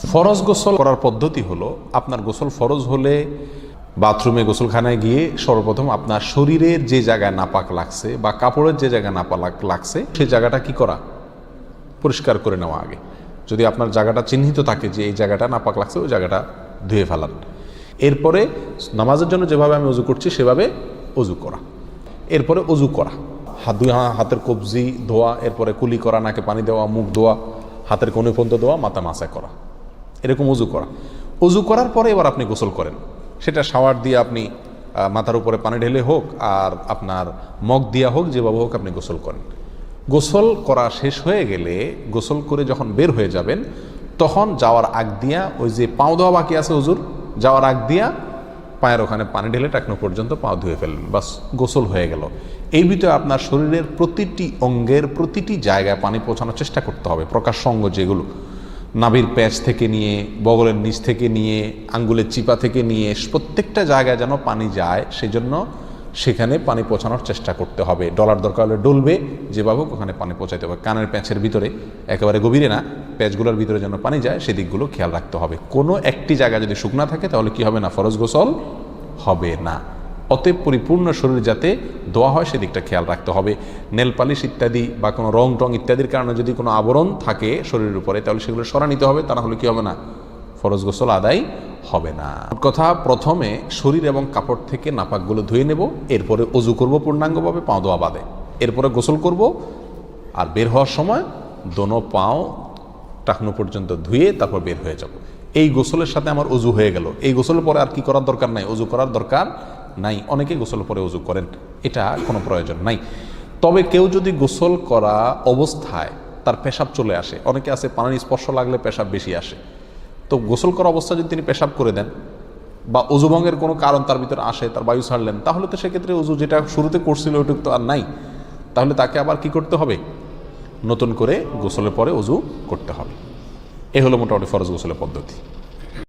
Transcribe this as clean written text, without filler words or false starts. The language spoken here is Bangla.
ফরজ গোসল করার পদ্ধতি হলো, আপনার গোসল ফরজ হলে বাথরুমে গোসলখানায় গিয়ে সর্বপ্রথম আপনার শরীরের যে জায়গায় নাপাক লাগছে বা কাপড়ের যে জায়গায় নাপাক লাগছে সেই জায়গাটা কি করা, পরিষ্কার করে নেওয়া আগে। যদি আপনার জায়গাটা চিহ্নিত থাকে যে এই জায়গাটা নাপাক লাগছে, ওই জায়গাটা ধুয়ে ফেলান। এরপরে নামাজের জন্য যেভাবে আমি অজু করছি সেভাবে অজু করা। এরপরে অজু করা, হাতের কবজি ধোয়া, এরপরে কুলি করা, নাকে পানি দেওয়া, মুখ ধোয়া, হাতের কোণে পর্যন্ত ধোয়া, মাথা মাসা করা, এরকম অজু করা। অজু করার পরে এবার আপনি গোসল করেন। সেটা শাওয়ার দিয়ে আপনি মাথার উপরে পানি ঢেলে হোক আর আপনার মগ দিয়া হোক, যেভাবে হোক আপনি গোসল করেন। গোসল করা শেষ হয়ে গেলে, গোসল করে যখন বের হয়ে যাবেন, তখন যাওয়ার আগ দিয়া ওই যে পাও ধোয়া বাকি আছে হুজুর, যাওয়ার আগ দিয়া পায়ের ওখানে পানি ঢেলে টাকনো পর্যন্ত পাও ধুয়ে ফেললেন, বাস গোসল হয়ে গেল। এই ভিতরে আপনার শরীরের প্রতিটি অঙ্গের প্রতিটি জায়গায় পানি পৌঁছানোর চেষ্টা করতে হবে। প্রকাশ্য অঙ্গ যেগুলো, নাভির প্যাচ থেকে নিয়ে, বগলের নিচ থেকে নিয়ে, আঙ্গুলের চিপা থেকে নিয়ে, প্রত্যেকটা জায়গায় যেন পানি যায়, সেই জন্য সেখানে পানি পৌঁছানোর চেষ্টা করতে হবে। ডলার দরকার হলে ডলবে, যেভাবে ওখানে পানি পৌঁছাতে হবে। কানের প্যাঁচের ভিতরে, একেবারে গভীরে না, প্যাচগুলোর ভিতরে যেন পানি যায় সেদিকগুলো খেয়াল রাখতে হবে। কোনো একটি জায়গা যদি শুকনা থাকে তাহলে কি হবে না, ফরজ গোসল হবে না। অতএব পরিপূর্ণ শরীর যাতে ধোয়া হয় সেদিকটা খেয়াল রাখতে হবে। নেল পালিশ ইত্যাদি বা কোনো রং টং ইত্যাদির কারণে যদি কোনো আবরণ থাকে শরীরের উপরে, তাহলে সেগুলো সরা নিতে হবে, তা না হলে কি হবে না, ফরজ গোসল আদায় হবে না। কথা, প্রথমে শরীর এবং কাপড় থেকে নাপাকগুলো ধুয়ে নেব, এরপরে অজু করব পূর্ণাঙ্গভাবে, পাও ধোয়া বাদে, এরপরে গোসল করব। আর বের হওয়ার সময় দোনো পাও টাকনো পর্যন্ত ধুয়ে তারপর বের হয়ে যাব। এই গোসলের সাথে আমার অজু হয়ে গেল। এই গোসলের পরে আর কি করার দরকার নাই, অজু করার দরকার নাই। অনেকে গোসলের পরে অজু করেন, এটা কোনো প্রয়োজন নাই। তবে কেউ যদি গোসল করা অবস্থায় তার পেশাব চলে আসে, অনেকে আছে পানির স্পর্শ লাগলে পেশাব বেশি আসে, তো গোসল করা অবস্থায় যদি তিনি পেশাব করে দেন বা অজুভঙ্গের কোনো কারণ তার ভিতরে আসে, তার বায়ু ছাড়লেন, তাহলে তো সেক্ষেত্রে অজু যেটা শুরুতে করছিল ওইটুক তো আর নাই। তাহলে তাকে আবার কি করতে হবে, নতুন করে গোসলের পরে অজু করতে হবে। এ হলো মোটামুটি ফরজ গোসলের পদ্ধতি।